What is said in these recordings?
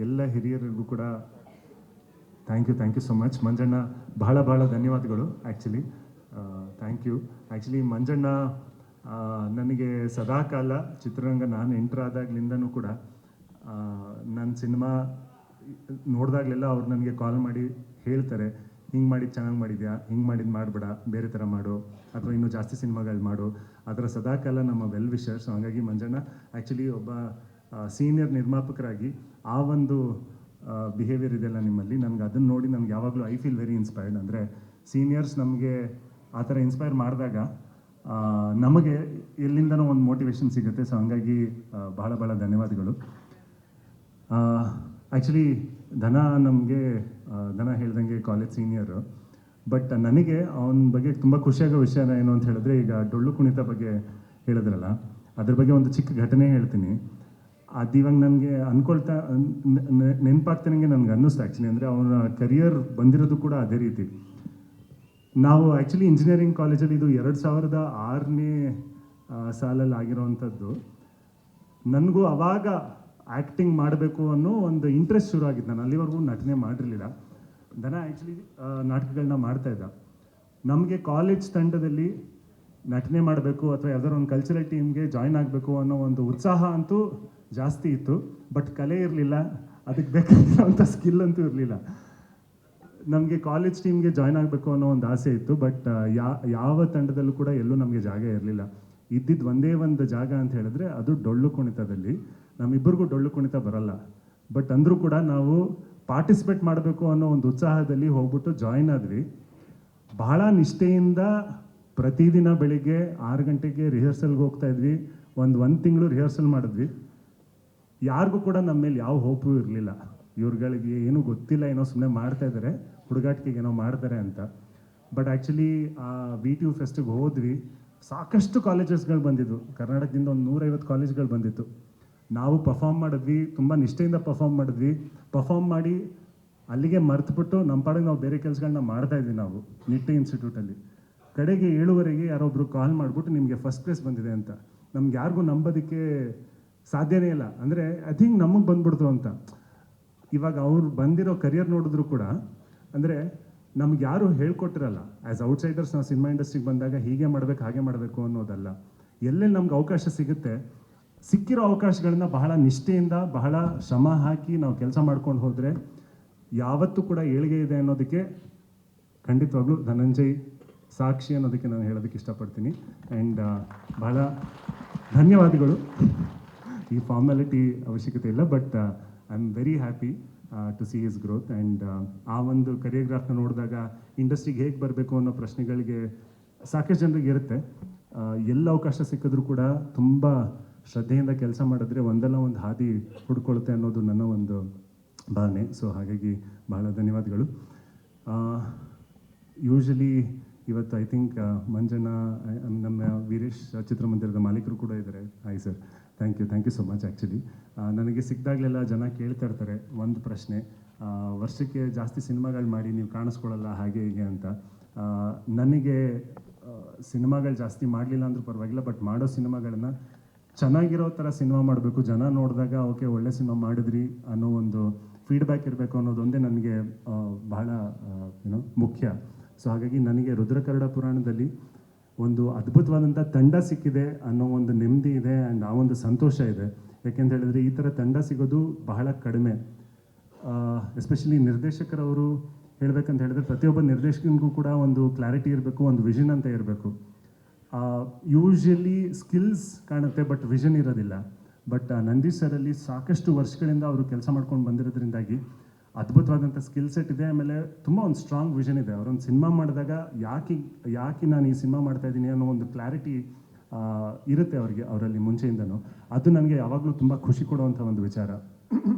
ಎಲ್ಲ ಹಿರಿಯರಿಗೂ ಕೂಡ thank you so much. Manjanna ಬಹಳ ಧನ್ಯವಾದಗಳು. Actually thank you. Actually Manjanna ನನಗೆ ಸದಾಕಾಲ ಚಿತ್ರರಂಗ ನಾನು ಎಂಟರ್ ಆದಾಗ್ಲಿಂದನೂ ಕೂಡ ನನ್ನ ಸಿನಿಮಾ ನೋಡಿದಾಗಲೆಲ್ಲ ಅವ್ರು ನನಗೆ ಕಾಲ್ ಮಾಡಿ ಹೇಳ್ತಾರೆ, ಹಿಂಗೆ ಮಾಡಿದ್ದು ಚೆನ್ನಾಗಿ ಮಾಡಿದ್ಯಾ, ಹಿಂಗೆ ಮಾಡಿದ್ದು ಮಾಡಬೇಡ, ಬೇರೆ ಥರ ಮಾಡು, ಅಥವಾ ಇನ್ನೂ ಜಾಸ್ತಿ ಸಿನಿಮಾಗಳು ಮಾಡು. ಅದರ ಸದಾಕಾಲ ನಮ್ಮ ವೆಲ್ ವಿಷರ್ಸ್. ಹಾಗಾಗಿ ಮಂಜಣ್ಣ ಆ್ಯಕ್ಚುಲಿ ಒಬ್ಬ ಸೀನಿಯರ್ ನಿರ್ಮಾಪಕರಾಗಿ ಆ ಒಂದು ಬಿಹೇವಿಯರ್ ಇದೆಯಲ್ಲ ನಿಮ್ಮಲ್ಲಿ, ನನಗೆ ಅದನ್ನು ನೋಡಿ ನನಗೆ ಯಾವಾಗಲೂ ಐ ಫೀಲ್ ವೆರಿ ಇನ್ಸ್ಪೈರ್ಡ್. ಅಂದರೆ ಸೀನಿಯರ್ಸ್ ನಮಗೆ ಆ ಥರ ಇನ್ಸ್ಪೈರ್ ಮಾಡಿದಾಗ ನಮಗೆ ಎಲ್ಲಿಂದನೋ ಒಂದು ಮೋಟಿವೇಶನ್ ಸಿಗುತ್ತೆ. ಸೊ ಹಂಗಾಗಿ ಬಹಳ ಧನ್ಯವಾದಗಳು. ಆ್ಯಕ್ಚುಲಿ ಧನ ಹೇಳ್ದಂಗೆ ಕಾಲೇಜ್ ಸೀನಿಯರು. ಬಟ್ ನನಗೆ ಅವನ ಬಗ್ಗೆ ತುಂಬ ಖುಷಿಯಾಗೋ ವಿಷಯ ಏನು ಅಂತ ಹೇಳಿದ್ರೆ, ಈಗ ಡೊಳ್ಳು ಕುಣಿತ ಬಗ್ಗೆ ಹೇಳಿದ್ರಲ್ಲ, ಅದ್ರ ಬಗ್ಗೆ ಒಂದು ಚಿಕ್ಕ ಘಟನೆ ಹೇಳ್ತೀನಿ. ಅದು ಇವಾಗ ನನಗೆ ಅನ್ಕೊಳ್ತಾ ನೆನಪಾಗ್ತಾನಂಗೆ ನನಗೆ ಅನ್ನಿಸ್ತು ಆ್ಯಕ್ಚುಲಿ. ಅಂದರೆ ಅವನ ಕರಿಯರ್ ಬಂದಿರೋದು ಕೂಡ ಅದೇ ರೀತಿ. ನಾವು ಆ್ಯಕ್ಚುಲಿ ಇಂಜಿನಿಯರಿಂಗ್ ಕಾಲೇಜಲ್ಲಿ ಇದು 2006ನೇ ಸಾಲಲ್ಲಿ ಆಗಿರೋವಂಥದ್ದು. ನನಗೂ ಅವಾಗ ಆ್ಯಕ್ಟಿಂಗ್ ಮಾಡಬೇಕು ಅನ್ನೋ ಒಂದು ಇಂಟ್ರೆಸ್ಟ್ ಶುರು ಆಗಿದ್ದು. ನಾನು ಅಲ್ಲಿವರೆಗೂ ನಟನೆ ಮಾಡಿರಲಿಲ್ಲ. ದನ ಆ್ಯಕ್ಚುಲಿ ನಾಟಕಗಳನ್ನ ಮಾಡ್ತಾಯಿದ್ದ. ನಮಗೆ ಕಾಲೇಜ್ ತಂಡದಲ್ಲಿ ನಟನೆ ಮಾಡಬೇಕು ಅಥವಾ ಯಾವ್ದಾದ್ರು ಒಂದು ಕಲ್ಚರಲ್ ಟೀಮ್ಗೆ ಜಾಯ್ನ್ ಆಗಬೇಕು ಅನ್ನೋ ಒಂದು ಉತ್ಸಾಹ ಅಂತೂ ಜಾಸ್ತಿ ಇತ್ತು. ಬಟ್ ಕಲೆ ಇರಲಿಲ್ಲ, ಅದಕ್ಕೆ ಬೇಕಾಗಿರೋಂಥ ಸ್ಕಿಲ್ ಅಂತೂ ಇರಲಿಲ್ಲ. ನಮಗೆ ಕಾಲೇಜ್ ಟೀಮ್ಗೆ ಜಾಯ್ನ್ ಆಗಬೇಕು ಅನ್ನೋ ಒಂದು ಆಸೆ ಇತ್ತು. ಬಟ್ ಯಾವ ತಂಡದಲ್ಲೂ ಕೂಡ ಎಲ್ಲೂ ನಮಗೆ ಜಾಗ ಇರಲಿಲ್ಲ. ಇದ್ದಿದ್ದು ಒಂದೇ ಒಂದು ಜಾಗ ಅಂತ ಹೇಳಿದ್ರೆ ಅದು ಡೊಳ್ಳು ಕುಣಿತದಲ್ಲಿ. ನಮ್ಮಿಬ್ಬರಿಗೂ ಡೊಳ್ಳು ಕುಣಿತ ಬರಲ್ಲ. ಬಟ್ ಅಂದರೂ ಕೂಡ ನಾವು ಪಾರ್ಟಿಸಿಪೇಟ್ ಮಾಡಬೇಕು ಅನ್ನೋ ಒಂದು ಉತ್ಸಾಹದಲ್ಲಿ ಹೋಗ್ಬಿಟ್ಟು ಜಾಯ್ನ್ ಆದ್ವಿ. ಬಹಳ ನಿಷ್ಠೆಯಿಂದ ಪ್ರತಿದಿನ ಬೆಳಿಗ್ಗೆ 6 ಗಂಟೆಗೆ ರಿಹರ್ಸಲ್ಗೆ ಹೋಗ್ತಾ ಇದ್ವಿ. ಒಂದು ತಿಂಗಳು ರಿಹರ್ಸಲ್ ಮಾಡಿದ್ವಿ. ಯಾರಿಗೂ ಕೂಡ ನಮ್ಮ ಮೇಲೆ ಯಾವ ಹೋಪು ಇರಲಿಲ್ಲ. ಇವ್ರುಗಳಿಗೆ ಏನೂ ಗೊತ್ತಿಲ್ಲ, ಏನೋ ಸುಮ್ಮನೆ ಮಾಡ್ತಾ ಇದ್ದಾರೆ, ಹುಡುಗಾಟಿಕೆಗೆ ಏನೋ ಮಾಡ್ತಾರೆ ಅಂತ. ಬಟ್ ಆ್ಯಕ್ಚುಲಿ ಆ VTU ಫೆಸ್ಟಿಗೆ ಹೋದ್ವಿ. ಸಾಕಷ್ಟು ಕಾಲೇಜಸ್ಗಳು ಬಂದಿದ್ವು. ಕರ್ನಾಟಕದಿಂದ ಒಂದು 150 ಕಾಲೇಜ್ಗಳು ಬಂದಿತ್ತು. ನಾವು ಪರ್ಫಾರ್ಮ್ ಮಾಡಿದ್ವಿ, ತುಂಬ ನಿಷ್ಠೆಯಿಂದ ಪರ್ಫಾರ್ಮ್ ಮಾಡಿ ಅಲ್ಲಿಗೆ ಮರೆತುಬಿಟ್ಟು ನಮ್ಮ ಪಾಡಿಗೆ ನಾವು ಬೇರೆ ಕೆಲಸಗಳನ್ನ ಮಾಡ್ತಾಯಿದ್ವಿ ನಾವು ನಿಟ್ಟೆ ಇನ್ಸ್ಟಿಟ್ಯೂಟಲ್ಲಿ. ಕಡೆಗೆ 7:30ಗೆ ಯಾರೊಬ್ಬರು ಕಾಲ್ ಮಾಡಿಬಿಟ್ಟು ನಿಮಗೆ ಫಸ್ಟ್ ಪ್ಲೇಸ್ ಬಂದಿದೆ ಅಂತ. ನಮ್ಗೆ ಯಾರಿಗೂ ನಂಬೋದಕ್ಕೆ ಸಾಧ್ಯನೇ ಇಲ್ಲ. ಅಂದರೆ ಐ ಥಿಂಕ್ ನಮಗೆ ಬಂದ್ಬಿಡ್ತು ಅಂತ. ಇವಾಗ ಅವ್ರು ಬಂದಿರೋ ಕರಿಯರ್ ನೋಡಿದ್ರು ಕೂಡ ಅಂದರೆ ನಮ್ಗೆ ಯಾರು ಹೇಳ್ಕೊಟ್ಟಿರಲ್ಲ. ಆ್ಯಸ್ ಔಟ್ಸೈಡರ್ಸ್ ನಾವು ಸಿನಿಮಾ ಇಂಡಸ್ಟ್ರಿಗೆ ಬಂದಾಗ ಹೀಗೆ ಮಾಡಬೇಕು ಹಾಗೆ ಮಾಡಬೇಕು ಅನ್ನೋದಲ್ಲ. ಎಲ್ಲೆಲ್ಲಿ ನಮ್ಗೆ ಅವಕಾಶ ಸಿಗುತ್ತೆ, ಸಿಕ್ಕಿರೋ ಅವಕಾಶಗಳನ್ನ ಬಹಳ ನಿಷ್ಠೆಯಿಂದ ಬಹಳ ಶ್ರಮ ಹಾಕಿ ನಾವು ಕೆಲಸ ಮಾಡ್ಕೊಂಡು ಹೋದರೆ ಯಾವತ್ತೂ ಕೂಡ ಏಳಿಗೆ ಇದೆ ಅನ್ನೋದಕ್ಕೆ ಖಂಡಿತವಾಗ್ಲೂ ಧನಂಜಯ್ ಸಾಕ್ಷಿ ಅನ್ನೋದಕ್ಕೆ ನಾನು ಹೇಳೋದಕ್ಕೆ ಇಷ್ಟಪಡ್ತೀನಿ. ಆ್ಯಂಡ್ ಬಹಳ ಧನ್ಯವಾದಗಳು. ಈ ಫಾರ್ಮ್ಯಾಲಿಟಿ ಅವಶ್ಯಕತೆ ಇಲ್ಲ. But I am very happy to see his growth. And ಆ ಒಂದು ಕರಿಯೋಗ್ರಾಫ್ನ ನೋಡಿದಾಗ ಇಂಡಸ್ಟ್ರಿಗೆ ಹೇಗೆ ಬರಬೇಕು ಅನ್ನೋ ಪ್ರಶ್ನೆಗಳಿಗೆ ಸಾಕಷ್ಟು ಜನರಿಗೆ ಇರುತ್ತೆ. ಎಲ್ಲ ಅವಕಾಶ ಸಿಕ್ಕಿದ್ರೂ ಕೂಡ ತುಂಬ ಶ್ರದ್ಧೆಯಿಂದ ಕೆಲಸ ಮಾಡಿದ್ರೆ ಒಂದಲ್ಲ ಒಂದು ಹಾದಿ ಹುಡ್ಕೊಳುತ್ತೆ ಅನ್ನೋದು ನನ್ನ ಒಂದು ಭಾವನೆ. ಸೊ ಹಾಗಾಗಿ ಬಹಳ ಧನ್ಯವಾದಗಳು. ಯೂಶಲಿ ಇವತ್ತು ಐ ಥಿಂಕ್ ಮಂಜಣ್ಣ, ನಮ್ಮ ವೀರೇಶ್ ಚಿತ್ರಮಂದಿರದ ಮಾಲೀಕರು ಕೂಡ ಇದ್ದಾರೆ. Hi sir, thank you so much. Actually ನನಗೆ ಸಿಕ್ಕಿದಾಗಲೆಲ್ಲ ಜನ ಕೇಳ್ತಾ ಇರ್ತಾರೆ ಒಂದು ಪ್ರಶ್ನೆ, ವರ್ಷಕ್ಕೆ ಜಾಸ್ತಿ ಸಿನಿಮಾಗಳು ಮಾಡಿ ನೀವು ಕಾಣಿಸ್ಕೊಳ್ಳಲ್ಲ ಹಾಗೆ ಹೀಗೆ ಅಂತ. ನನಗೆ ಸಿನಿಮಾಗಳು ಜಾಸ್ತಿ ಮಾಡಲಿಲ್ಲ ಅಂದರೂ ಪರವಾಗಿಲ್ಲ, ಬಟ್ ಮಾಡೋ ಸಿನಿಮಾಗಳನ್ನು ಚೆನ್ನಾಗಿರೋ ಥರ ಸಿನಿಮಾ ಮಾಡಬೇಕು. ಜನ ನೋಡಿದಾಗ ಓಕೆ ಒಳ್ಳೆ ಸಿನಿಮಾ ಮಾಡಿದ್ರಿ ಅನ್ನೋ ಒಂದು ಫೀಡ್ಬ್ಯಾಕ್ ಇರಬೇಕು ಅನ್ನೋದೊಂದೇ ನನಗೆ ಬಹಳ ಮುಖ್ಯ. ಸೊ ಹಾಗಾಗಿ ನನಗೆ ರುದ್ರಕರ್ಣ ಪುರಾಣದಲ್ಲಿ ಒಂದು ಅದ್ಭುತವಾದಂಥ ತಂಡ ಸಿಕ್ಕಿದೆ ಅನ್ನೋ ಒಂದು ನೆಮ್ಮದಿ ಇದೆ. ಆ್ಯಂಡ್ ಆ ಒಂದು ಸಂತೋಷ ಇದೆ. ಯಾಕೆಂತ ಹೇಳಿದ್ರೆ ಈ ಥರ ತಂಡ ಸಿಗೋದು ಬಹಳ ಕಡಿಮೆ. ಎಸ್ಪೆಷಲಿ ನಿರ್ದೇಶಕರವರು ಹೇಳಬೇಕಂತ ಹೇಳಿದ್ರೆ ಪ್ರತಿಯೊಬ್ಬ ನಿರ್ದೇಶಕನಿಗೂ ಕೂಡ ಒಂದು ಕ್ಲಾರಿಟಿ ಇರಬೇಕು, ಒಂದು ವಿಷನ್ ಅಂತ ಇರಬೇಕು. ಯೂಶಲಿ ಸ್ಕಿಲ್ಸ್ ಕಾಣುತ್ತೆ ಬಟ್ ವಿಷನ್ ಇರೋದಿಲ್ಲ. ಬಟ್ ನಂದೀಶ್ ಸರಲ್ಲಿ ಸಾಕಷ್ಟು ವರ್ಷಗಳಿಂದ ಅವರು ಕೆಲಸ ಮಾಡ್ಕೊಂಡು ಬಂದಿರೋದ್ರಿಂದಾಗಿ ಅದ್ಭುತವಾದಂಥ ಸ್ಕಿಲ್ ಸೆಟ್ ಇದೆ. ಆಮೇಲೆ ತುಂಬ ಒಂದು ಸ್ಟ್ರಾಂಗ್ ವಿಷನ್ ಇದೆ. ಅವರೊಂದು ಸಿನಿಮಾ ಮಾಡಿದಾಗ ಯಾಕೆ ನಾನು ಈ ಸಿನಿಮಾ ಮಾಡ್ತಾ ಇದ್ದೀನಿ ಅನ್ನೋ ಒಂದು ಕ್ಲಾರಿಟಿ ಇರುತ್ತೆ ಅವರಲ್ಲಿ ಮುಂಚೆಯಿಂದನೂ. ಅದು ನನಗೆ ಯಾವಾಗಲೂ ತುಂಬ ಖುಷಿ ಕೊಡುವಂಥ ಒಂದು ವಿಚಾರ.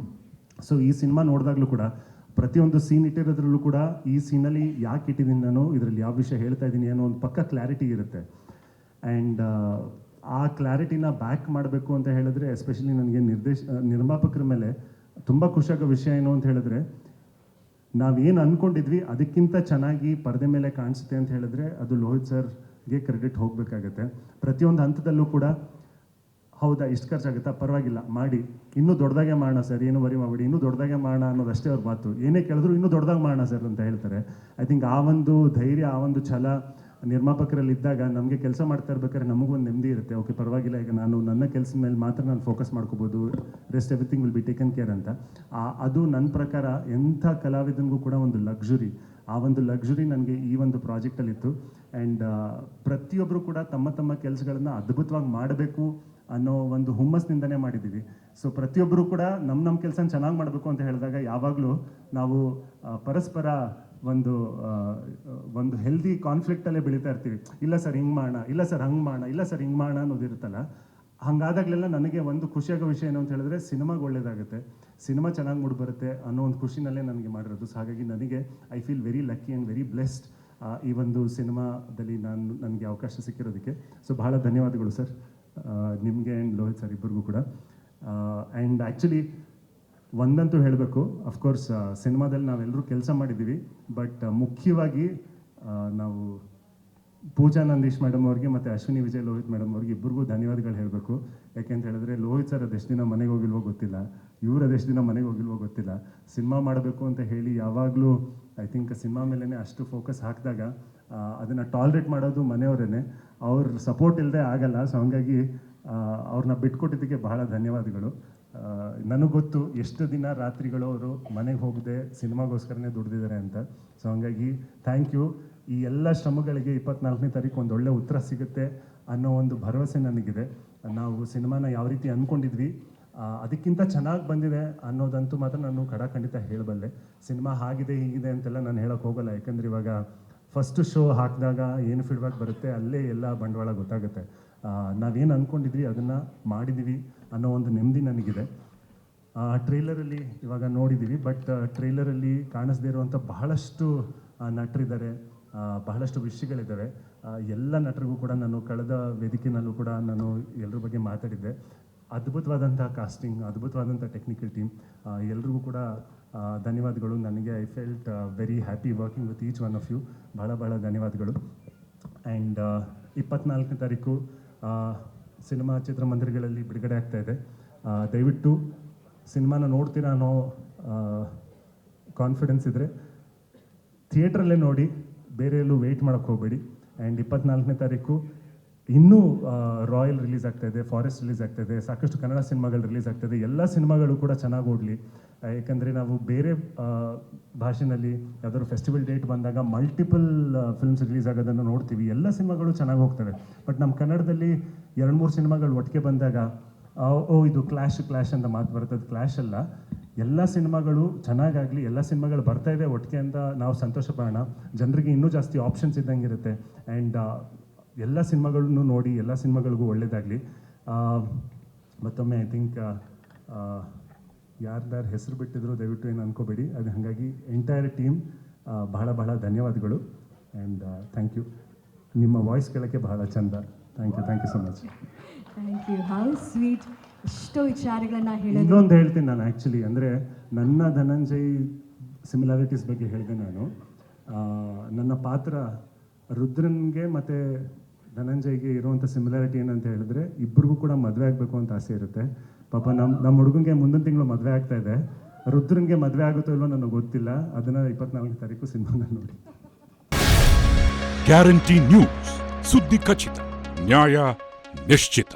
ಸೊ ಈ ಸಿನಿಮಾ ನೋಡಿದಾಗಲೂ ಕೂಡ ಪ್ರತಿಯೊಂದು ಸೀನ್ ಇಟ್ಟಿರೋದ್ರಲ್ಲೂ ಕೂಡ ಈ ಸೀನಲ್ಲಿ ಯಾಕೆ ಇಟ್ಟಿದ್ದೀನಿ ನಾನು, ಇದರಲ್ಲಿ ಯಾವ ವಿಷಯ ಹೇಳ್ತಾ ಇದ್ದೀನಿ ಅನ್ನೋ ಒಂದು ಪಕ್ಕ ಕ್ಲಾರಿಟಿ ಇರುತ್ತೆ. ಆ್ಯಂಡ್ ಆ ಕ್ಲಾರಿಟಿನ ಬ್ಯಾಕ್ ಮಾಡಬೇಕು ಅಂತ ಹೇಳಿದ್ರೆ ಎಸ್ಪೆಷಲಿ ನನಗೆ ನಿರ್ಮಾಪಕರ ಮೇಲೆ ತುಂಬ ಖುಷಿಯಾಗೋ ವಿಷಯ ಏನು ಅಂತ ಹೇಳಿದ್ರೆ, ನಾವೇನು ಅಂದ್ಕೊಂಡಿದ್ವಿ ಅದಕ್ಕಿಂತ ಚೆನ್ನಾಗಿ ಪರದೆ ಮೇಲೆ ಕಾಣಿಸುತ್ತೆ ಅಂತ ಹೇಳಿದ್ರೆ ಅದು ಲೋಹಿತ್ ಸರ್ಗೆ ಕ್ರೆಡಿಟ್ ಹೋಗಬೇಕಾಗತ್ತೆ. ಪ್ರತಿಯೊಂದು ಹಂತದಲ್ಲೂ ಕೂಡ ಹೌದಾ ಇಷ್ಟು ಖರ್ಚಾಗುತ್ತಾ ಪರವಾಗಿಲ್ಲ ಮಾಡಿ, ಇನ್ನೂ ದೊಡ್ಡದಾಗೆ ಮಾಡೋಣ ಸರ್, ಏನು ವರಿ ಮಾಡಬೇಡಿ, ಇನ್ನೂ ದೊಡ್ಡದಾಗೆ ಮಾಡೋಣ ಅನ್ನೋದಷ್ಟೇ ಅವ್ರ ಮಾತು. ಏನೇ ಕೇಳಿದ್ರು ಇನ್ನೂ ದೊಡ್ಡದಾಗಿ ಮಾಡೋಣ ಸರ್ ಅಂತ ಹೇಳ್ತಾರೆ. ಐ ಥಿಂಕ್ ಆ ಒಂದು ಧೈರ್ಯ, ಆ ಒಂದು ಛಲ ನಿರ್ಮಾಪಕರಲ್ಲಿ ಇದ್ದಾಗ ನಮಗೆ ಕೆಲಸ ಮಾಡ್ತಾ ಇರ್ಬೇಕಾದ್ರೆ ನಮಗೊಂದು ನೆಮ್ಮದಿ ಇರುತ್ತೆ. ಓಕೆ ಪರವಾಗಿಲ್ಲ, ಈಗ ನಾನು ನನ್ನ ಕೆಲಸದ ಮೇಲೆ ಮಾತ್ರ ನಾನು ಫೋಕಸ್ ಮಾಡ್ಕೋಬೋದು, rest everything will be taken care ಅಂತ. ಅದು ನನ್ನ ಪ್ರಕಾರ ಎಂಥ ಕಲಾವಿದನಿಗೂ ಕೂಡ ಒಂದು ಲಕ್ಸುರಿ. ಆ ಒಂದು ಲಕ್ಸುರಿ ನನಗೆ ಈ ಒಂದು ಪ್ರಾಜೆಕ್ಟಲ್ಲಿತ್ತು. ಆ್ಯಂಡ್ ಪ್ರತಿಯೊಬ್ಬರು ಕೂಡ ತಮ್ಮ ತಮ್ಮ ಕೆಲಸಗಳನ್ನು ಅದ್ಭುತವಾಗಿ ಮಾಡಬೇಕು ಅನ್ನೋ ಒಂದು ಹುಮ್ಮಸ್ನಿಂದನೇ ಮಾಡಿದ್ದೀವಿ. ಸೊ ಪ್ರತಿಯೊಬ್ಬರು ಕೂಡ ನಮ್ಮ ಕೆಲಸನ ಚೆನ್ನಾಗಿ ಮಾಡಬೇಕು ಅಂತ ಹೇಳಿದಾಗ ಯಾವಾಗಲೂ ನಾವು ಪರಸ್ಪರ ಒಂದು ಹೆಲ್ದಿ ಕಾನ್ಫ್ಲಿಕ್ಟಲ್ಲೇ ಬೆಳೀತಾ ಇರ್ತೀವಿ. ಇಲ್ಲ ಸರ್ ಹಿಂಗೆ ಮಾಡೋಣ, ಇಲ್ಲ ಸರ್ ಹಂಗೆ ಮಾಡೋಣ, ಇಲ್ಲ ಸರ್ ಹಿಂಗೆ ಮಾಡೋಣ ಅನ್ನೋದಿರುತ್ತಲ್ಲ. ಹಾಗಾದಾಗಲೆಲ್ಲ ನನಗೆ ಒಂದು ಖುಷಿಯಾಗೋ ವಿಷಯ ಏನು ಅಂತ ಹೇಳಿದ್ರೆ ಸಿನಿಮಾಗೆ ಒಳ್ಳೇದಾಗುತ್ತೆ, ಸಿನಿಮಾ ಚೆನ್ನಾಗಿ ಮೂಡಿಬರುತ್ತೆ ಅನ್ನೋ ಒಂದು ಖುಷಿನಲ್ಲೇ ನನಗೆ ಮಾಡಿರೋದು. ಸೊ ಹಾಗಾಗಿ ನನಗೆ I feel very lucky and very blessed ಈ ಒಂದು ಸಿನಿಮಾದಲ್ಲಿ ನನಗೆ ಅವಕಾಶ ಸಿಕ್ಕಿರೋದಕ್ಕೆ. ಸೊ ಬಹಳ ಧನ್ಯವಾದಗಳು ಸರ್, ನಿಮಗೆ ಆ್ಯಂಡ್ ಲೋಹಿತ್ ಸರ್ ಇಬ್ಬರಿಗೂ ಕೂಡ. ಆ್ಯಂಡ್ ಆ್ಯಕ್ಚುಲಿ ಒಂದಂತೂ ಹೇಳಬೇಕು, ಅಫ್ಕೋರ್ಸ್ ಸಿನಿಮಾದಲ್ಲಿ ನಾವೆಲ್ಲರೂ ಕೆಲಸ ಮಾಡಿದ್ದೀವಿ, ಬಟ್ ಮುಖ್ಯವಾಗಿ ನಾವು ಪೂಜಾ ನಂದೀಶ್ ಮೇಡಮ್ ಅವ್ರಿಗೆ ಮತ್ತು ಅಶ್ವಿನಿ ವಿಜಯ್ ಲೋಹಿತ್ ಮೇಡಮ್ ಅವ್ರಿಗೆ ಇಬ್ಬರಿಗೂ ಧನ್ಯವಾದಗಳು ಹೇಳಬೇಕು. ಯಾಕೆಂತ ಹೇಳಿದ್ರೆ ಲೋಹಿತ್ ಸರ್ ಅದೆಷ್ಟು ದಿನ ಮನೆಗೆ ಹೋಗಿಲ್ವೋ ಗೊತ್ತಿಲ್ಲ, ಇವ್ರು ಅದೆಷ್ಟು ದಿನ ಮನೆಗೆ ಹೋಗಿಲ್ವೋ ಗೊತ್ತಿಲ್ಲ. ಸಿನಿಮಾ ಮಾಡಬೇಕು ಅಂತ ಹೇಳಿ ಯಾವಾಗಲೂ ಐ ಥಿಂಕ್ ಸಿನಿಮಾ ಮೇಲೇ ಅಷ್ಟು ಫೋಕಸ್ ಹಾಕಿದಾಗ ಅದನ್ನು ಟಾಲ್ರೇಟ್ ಮಾಡೋದು ಮನೆಯವರೇ, ಅವ್ರ ಸಪೋರ್ಟ್ ಇಲ್ಲದೆ ಆಗಲ್ಲ. ಸೊ ಹಂಗಾಗಿ ಅವ್ರನ್ನ ಬಿಟ್ಕೊಟ್ಟಿದ್ದಕ್ಕೆ ಬಹಳ ಧನ್ಯವಾದಗಳು. ನನಗೆ ಗೊತ್ತು ಎಷ್ಟು ದಿನ ರಾತ್ರಿಗಳು ಅವರು ಮನೆಗೆ ಹೋಗದೆ ಸಿನಿಮಾಗೋಸ್ಕರನೇ ದುಡ್ದಿದ್ದಾರೆ ಅಂತ. ಸೊ ಹಂಗಾಗಿ ಥ್ಯಾಂಕ್ ಯು. ಈ ಎಲ್ಲ ಶ್ರಮಗಳಿಗೆ 24ನೇ ತಾರೀಕು ಒಂದು ಒಳ್ಳೆ ಉತ್ತರ ಸಿಗುತ್ತೆ ಅನ್ನೋ ಒಂದು ಭರವಸೆ ನನಗಿದೆ. ನಾವು ಸಿನಿಮಾನ ಯಾವ ರೀತಿ ಅಂದ್ಕೊಂಡಿದ್ವಿ ಅದಕ್ಕಿಂತ ಚೆನ್ನಾಗಿ ಬಂದಿದೆ ಅನ್ನೋದಂತೂ ಮಾತ್ರ ನಾನು ಖಂಡಿತ ಹೇಳಬಲ್ಲೆ. ಸಿನಿಮಾ ಹಾಗಿದೆ ಹೀಗಿದೆ ಅಂತೆಲ್ಲ ನಾನು ಹೇಳೋಕ್ಕೆ ಹೋಗಲ್ಲ, ಯಾಕಂದರೆ ಇವಾಗ ಫಸ್ಟ್ ಶೋ ಹಾಕಿದಾಗ ಏನು ಫೀಡ್ಬ್ಯಾಕ್ ಬರುತ್ತೆ ಅಲ್ಲೇ ಎಲ್ಲ ಬಂಡವಾಳ ಗೊತ್ತಾಗುತ್ತೆ. ನಾವೇನು ಅಂದ್ಕೊಂಡಿದ್ವಿ ಅದನ್ನು ಮಾಡಿದ್ದೀವಿ ಅನ್ನೋ ಒಂದು ನೆಮ್ಮದಿ ನನಗಿದೆ. ಟ್ರೈಲರಲ್ಲಿ ಇವಾಗ ನೋಡಿದ್ದೀವಿ, ಬಟ್ ಟ್ರೈಲರಲ್ಲಿ ಕಾಣಿಸ್ದೇ ಇರುವಂಥ ಬಹಳಷ್ಟು ನಟರಿದ್ದಾರೆ, ಬಹಳಷ್ಟು ವಿಷಯಗಳಿದ್ದಾವೆ. ಎಲ್ಲ ನಟರಿಗೂ ಕೂಡ ನಾನು ಕಳೆದ ವೇದಿಕೆಯಲ್ಲೂ ಕೂಡ ನಾನು ಎಲ್ಲರ ಬಗ್ಗೆ ಮಾತಾಡಿದ್ದೆ. ಅದ್ಭುತವಾದಂಥ ಕಾಸ್ಟಿಂಗ್, ಅದ್ಭುತವಾದಂಥ ಟೆಕ್ನಿಕಲ್ ಟೀಮ್, ಎಲ್ರಿಗೂ ಕೂಡ ಧನ್ಯವಾದಗಳು. ನನಗೆ I felt very happy working with each one of you. ಬಹಳ ಧನ್ಯವಾದಗಳು. ಆ್ಯಂಡ್ 24ನೇ ತಾರೀಕು ಸಿನಿಮಾ ಚಿತ್ರಮಂದಿರಗಳಲ್ಲಿ ಬಿಡುಗಡೆ ಆಗ್ತಾ ಇದೆ. ದಯವಿಟ್ಟು ಸಿನಿಮಾನ ನೋಡ್ತೀರಾ ಅನ್ನೋ ಕಾನ್ಫಿಡೆನ್ಸ್ ಇದ್ದರೆ ಥಿಯೇಟ್ರಲ್ಲೇ ನೋಡಿ, ಬೇರೆ ಎಲ್ಲೂ ವೆಯ್ಟ್ ಮಾಡೋಕ್ಕೆ ಹೋಗಬೇಡಿ. ಆ್ಯಂಡ್ 24ನೇ ತಾರೀಕು ಇನ್ನೂ ರಾಯಲ್ ರಿಲೀಸ್ ಆಗ್ತಾಯಿದೆ, ಫಾರೆಸ್ಟ್ ರಿಲೀಸ್ ಆಗ್ತಾಯಿದೆ, ಸಾಕಷ್ಟು ಕನ್ನಡ ಸಿನಿಮಾಗಳು ರಿಲೀಸ್ ಆಗ್ತಾಯಿದೆ. ಎಲ್ಲ ಸಿನಿಮಾಗಳು ಕೂಡ ಚೆನ್ನಾಗಿ ಓಡಲಿ. ಯಾಕಂದರೆ ನಾವು ಬೇರೆ ಭಾಷೆಯಲ್ಲಿ ಯಾವ್ದಾದ್ರು ಫೆಸ್ಟಿವಲ್ ಡೇಟ್ ಬಂದಾಗ ಮಲ್ಟಿಪಲ್ ಫಿಲ್ಮ್ಸ್ ರಿಲೀಸ್ ಆಗೋದನ್ನು ನೋಡ್ತೀವಿ, ಎಲ್ಲ ಸಿನಿಮಾಗಳು ಚೆನ್ನಾಗಿ ಹೋಗ್ತವೆ. ಬಟ್ ನಮ್ಮ ಕನ್ನಡದಲ್ಲಿ 2-3 ಸಿನಿಮಾಗಳು ಒಟ್ಟಿಗೆ ಬಂದಾಗ ಇದು ಕ್ಲಾಶ್ ಅಂತ ಮಾತು ಬರುತ್ತೆ. ಅದು ಕ್ಲಾಶ್ ಅಲ್ಲ, ಎಲ್ಲ ಸಿನಿಮಾಗಳು ಚೆನ್ನಾಗಾಗಲಿ, ಎಲ್ಲ ಸಿನಿಮಾಗಳು ಬರ್ತಾ ಇದೆ ಒಟ್ಟಿಗೆ ಅಂತ ನಾವು ಸಂತೋಷ ಪಡೋಣ. ಜನರಿಗೆ ಇನ್ನೂ ಜಾಸ್ತಿ ಆಪ್ಷನ್ಸ್ ಇದ್ದಂಗೆ ಇರುತ್ತೆ. ಆ್ಯಂಡ್ ಎಲ್ಲ ಸಿನಿಮಾಗಳನ್ನು ನೋಡಿ, ಎಲ್ಲ ಸಿನಿಮಾಗಳಿಗೂ ಒಳ್ಳೆಯದಾಗಲಿ. ಮತ್ತೊಮ್ಮೆ ಐ ಥಿಂಕ್ ಯಾರ್ದಾರು ಹೆಸರು ಬಿಟ್ಟಿದ್ರು ದಯವಿಟ್ಟು ಏನು ಅನ್ಕೋಬೇಡಿ. ಅದು ಹಾಗಾಗಿ ಎಂಟೈರ್ ಟೀಮ್ ಬಹಳ ಧನ್ಯವಾದಗಳು. And thank you. ನಿಮ್ಮ ವಾಯ್ಸ್ ಕೇಳೋಕ್ಕೆ ಬಹಳ ಚಂದ. Thank you so much. Thank you. How sweet. ಎಷ್ಟೋ ವಿಚಾರಗಳನ್ನ ಹೇಳಿ. ಇನ್ನೊಂದು ಹೇಳ್ತೀನಿ ನಾನು ಆ್ಯಕ್ಚುಲಿ, ಅಂದರೆ ನನ್ನ ಧನಂಜಯ್ ಸಿಮಿಲಾರಿಟೀಸ್ ಬಗ್ಗೆ ಹೇಳಿದೆ ನಾನು. ನನ್ನ ಪಾತ್ರ ರುದ್ರನ್ಗೆ ಮತ್ತು ಧನಂಜಯ್ಗೆ ಇರುವಂಥ ಸಿಮಿಲಾರಿಟಿ ಏನಂತ ಹೇಳಿದ್ರೆ, ಇಬ್ಬರಿಗೂ ಕೂಡ ಮದುವೆ ಆಗಬೇಕು ಅಂತ ಆಸೆ ಇರುತ್ತೆ. ಪಾಪ ನಮ್ಮ ಹುಡುಗಂಗೆ ಮುಂದಿನ ತಿಂಗಳು ಮದುವೆ ಆಗ್ತಾ ಇದೆ. ರುದ್ರನ್ಗೆ ಮದುವೆ ಆಗುತ್ತೋ ಇಲ್ಲೋ ನನಗೆ ಗೊತ್ತಿಲ್ಲ. ಅದನ್ನು 24ನೇ ತಾರೀಕು ಸಿನಿಮಾನ ನೋಡಿ. ಗ್ಯಾರಂಟಿ ನ್ಯೂಸ್, ಸುದ್ದಿ ಖಚಿತ, ನ್ಯಾಯ ನಿಶ್ಚಿತ.